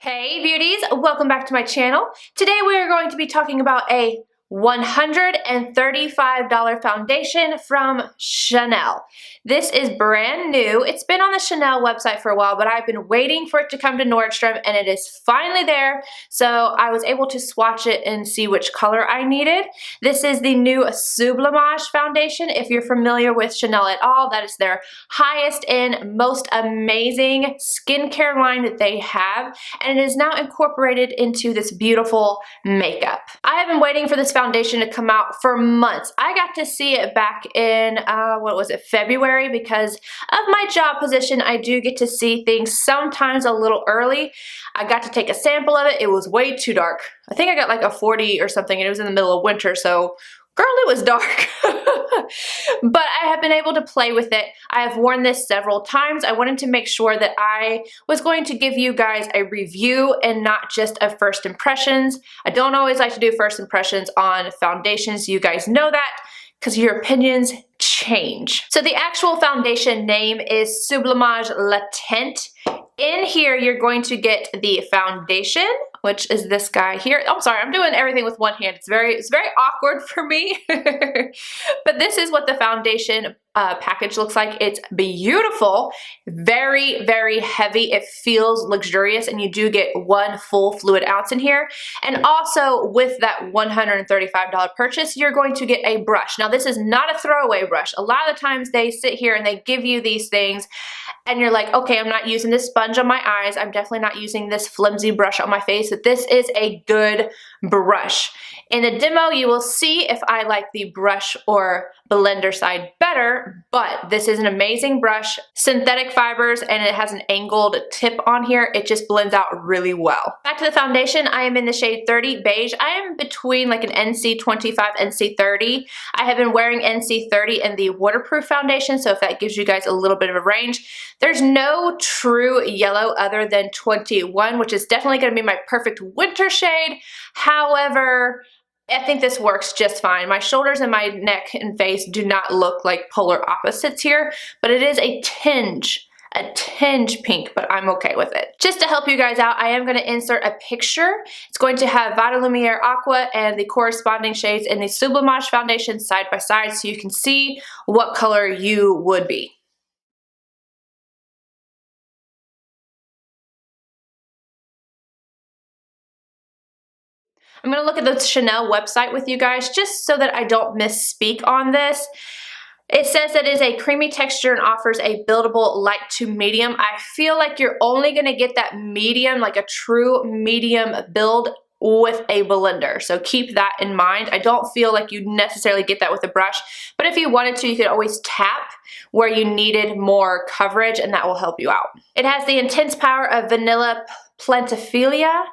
Hey beauties, welcome back to my channel. Today we are going to be talking about a $135 foundation from Chanel. This is brand new. It's been on the Chanel website for a while, but I've been waiting for it to come to Nordstrom and it is finally there. So I was able to swatch it and see which color I needed. This is the new Sublimage foundation. If you're familiar with Chanel at all, that is their highest end, most amazing skincare line that they have. And it is now incorporated into this beautiful makeup. I have been waiting for this foundation to come out for months. I got to see it back in, February, because of my job position. I do get to see things sometimes a little early. I got to take a sample of it. It was way too dark. I think I got like a 40 or something and it was in the middle of winter, so girl, it was dark. But I have been able to play with it. I have worn this several times. I wanted to make sure that I was going to give you guys a review and not just a first impressions. I don't always like to do first impressions on foundations. You guys know that because your opinions change. So the actual foundation name is Sublimage Le Teint. In here, you're going to get the foundation, which is this guy here. I'm sorry, I'm doing everything with one hand. It's very awkward for me. But this is what the foundation package looks like. It's beautiful, very heavy. It feels luxurious, and you do get one full fluid ounce in here. And also with that $135 purchase, you're going to get a brush. Now this is not a throwaway brush. A lot of the times they sit here and they give you these things and you're like, okay, I'm not using this sponge on my eyes. I'm definitely not using this flimsy brush on my face. But this is a good brush. In the demo, you will see if I like the brush or blender side better, but this is an amazing brush, synthetic fibers, and it has an angled tip on here. It just blends out really well. Back to the foundation, I am in the shade 30 Beige. I am between like an NC25, NC30. I have been wearing NC30 in the waterproof foundation, so if that gives you guys a little bit of a range. There's no true yellow other than 21, which is definitely going to be my perfect winter shade. However, I think this works just fine. My shoulders and my neck and face do not look like polar opposites here, but it is a tinge pink, but I'm okay with it. Just to help you guys out, I am going to insert a picture. It's going to have Vita Lumiere Aqua and the corresponding shades in the Sublimage foundation side by side so you can see what color you would be. I'm going to look at the Chanel website with you guys just so that I don't misspeak on this. It says that it is a creamy texture and offers a buildable light to medium. I feel like you're only going to get that medium, like a true medium build with a blender. So keep that in mind. I don't feel like you necessarily get that with a brush, but if you wanted to, you could always tap where you needed more coverage and that will help you out. It has the intense power of vanilla plantiphilia,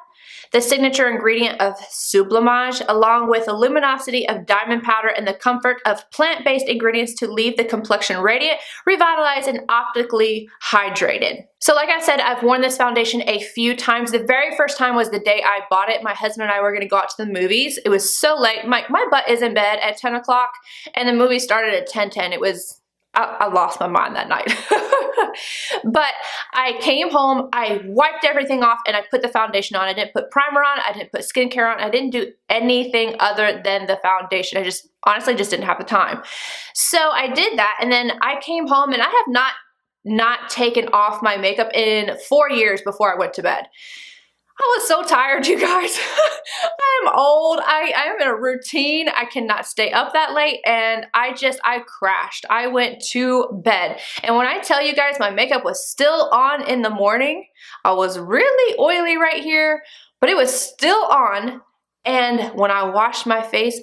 the signature ingredient of Sublimage, along with the luminosity of diamond powder and the comfort of plant-based ingredients to leave the complexion radiant, revitalized, and optically hydrated. So like I said, I've worn this foundation a few times. The very first time was the day I bought it. My husband and I were going to go out to the movies. It was so late. My butt is in bed at 10 o'clock, and the movie started at 10:10. It was, I lost my mind that night. But I came home, I wiped everything off, and I put the foundation on. I didn't put primer on, I didn't put skincare on, I didn't do anything other than the foundation. I honestly just didn't have the time. So I did that, and then I came home, and I have not taken off my makeup in 4 years before I went to bed. I was so tired, you guys. I'm old. I am in a routine. I cannot stay up that late, and I crashed. I went to bed. And when I tell you guys my makeup was still on in the morning, I was really oily right here, but it was still on. And when I washed my face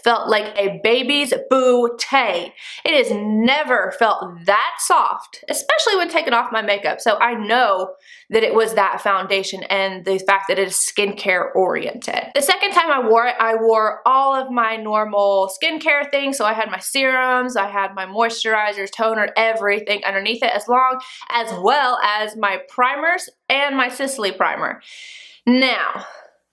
felt like a baby's bootay. It has never felt that soft, especially when taking off my makeup. So I know that it was that foundation and the fact that it is skincare oriented. The second time I wore all of my normal skincare things. So I had my serums, I had my moisturizers, toner, everything underneath it, as well as my primers and my Sicily primer. Now,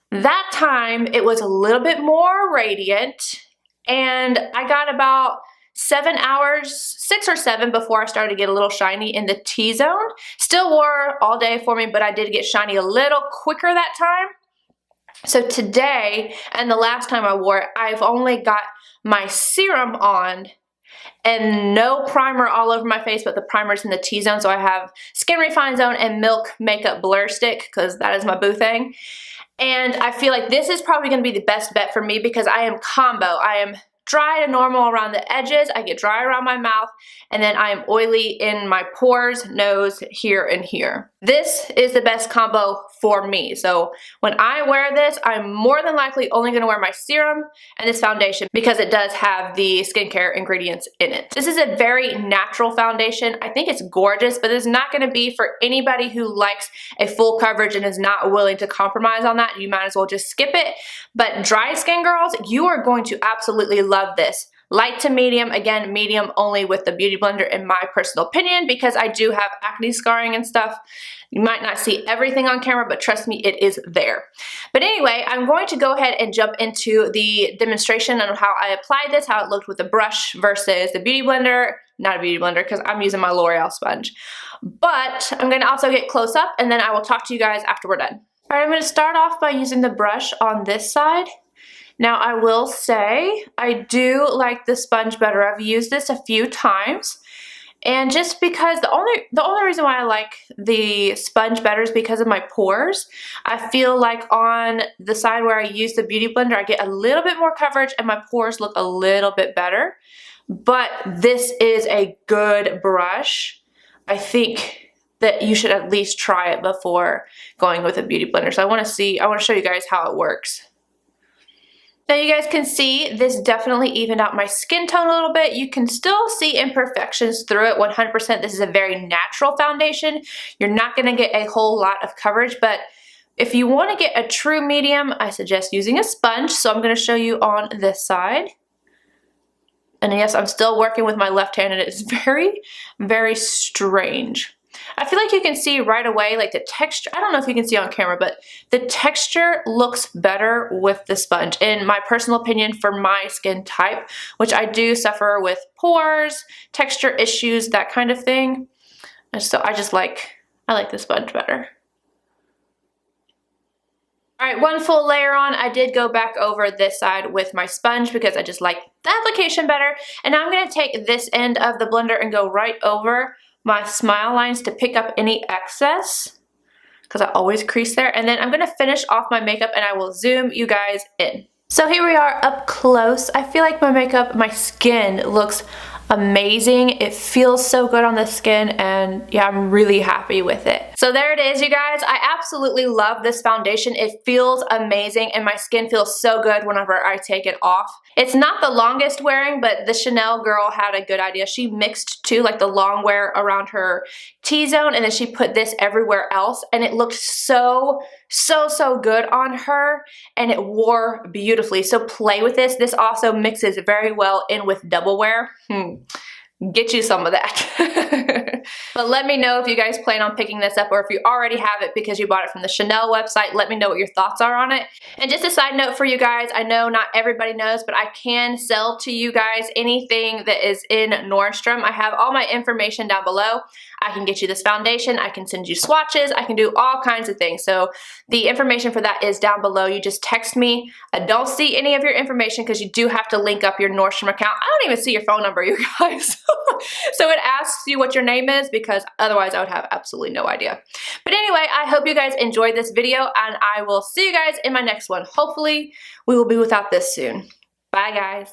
that time, it was a little bit more radiant, and I got about 7 hours, 6 or 7 before I started to get a little shiny in the T-zone. Still wore all day for me, but I did get shiny a little quicker that time. So today, and the last time I wore it, I've only got my serum on and no primer all over my face, but the primer's in the T-zone. So I have Skin Refine Zone and Milk Makeup Blur Stick, because that is my boo thing. And I feel like this is probably going to be the best bet for me because I am combo. I am dry to normal around the edges, I get dry around my mouth, and then I am oily in my pores, nose, here, and here. This is the best combo for me. So when I wear this, I'm more than likely only going to wear my serum and this foundation because it does have the skincare ingredients in it. This is a very natural foundation. I think it's gorgeous, but it's not going to be for anybody who likes a full coverage and is not willing to compromise on that. You might as well just skip it. But dry skin girls, you are going to absolutely love this. Light to medium, again, medium only with the Beauty Blender in my personal opinion because I do have acne scarring and stuff. You might not see everything on camera, but trust me, it is there. But anyway, I'm going to go ahead and jump into the demonstration on how I applied this, how it looked with the brush versus the Beauty Blender. Not a Beauty Blender because I'm using my L'Oreal sponge. But I'm going to also get close up and then I will talk to you guys after we're done. All right, I'm going to start off by using the brush on this side. Now I will say I do like the sponge better. I've used this a few times, and just because the only reason why I like the sponge better is because of my pores. I feel like on the side where I use the Beauty Blender, I get a little bit more coverage and my pores look a little bit better. But this is a good brush. I think that you should at least try it before going with a Beauty Blender. So I want to show you guys how it works. Now you guys can see this definitely evened out my skin tone a little bit. You can still see imperfections through it 100%. This is a very natural foundation. You're not going to get a whole lot of coverage, but if you want to get a true medium, I suggest using a sponge. So I'm going to show you on this side. And yes, I'm still working with my left hand and it's very, very strange. I feel like you can see right away, like the texture, I don't know if you can see on camera, but the texture looks better with the sponge, in my personal opinion, for my skin type, which I do suffer with pores, texture issues, that kind of thing. And so I like the sponge better. All right, one full layer on. I did go back over this side with my sponge because I just like the application better. And now I'm going to take this end of the blender and go right over my smile lines to pick up any excess because I always crease there. And then I'm going to finish off my makeup and I will zoom you guys in. So here we are up close. I feel like my skin looks amazing. It feels so good on the skin and yeah, I'm really happy with it. So there it is, you guys. I absolutely love this foundation. It feels amazing and my skin feels so good whenever I take it off. It's not the longest wearing, but the Chanel girl had a good idea. She mixed two, like the long wear around her T-zone and then she put this everywhere else and it looked so good on her and it wore beautifully. So play with this. This also mixes very well in with double wear. Get you some of that. But let me know if you guys plan on picking this up or if you already have it because you bought it from the Chanel website. Let me know what your thoughts are on it. And just a side note for you guys, I know not everybody knows, but I can sell to you guys anything that is in Nordstrom. I have all my information down below. I can get you this foundation, I can send you swatches, I can do all kinds of things. So the information for that is down below. You just text me. I don't see any of your information because you do have to link up your Nordstrom account. I don't even see your phone number, you guys. So it asks you what your name is because otherwise I would have absolutely no idea. But anyway, I hope you guys enjoyed this video and I will see you guys in my next one. Hopefully we will be without this soon. Bye guys.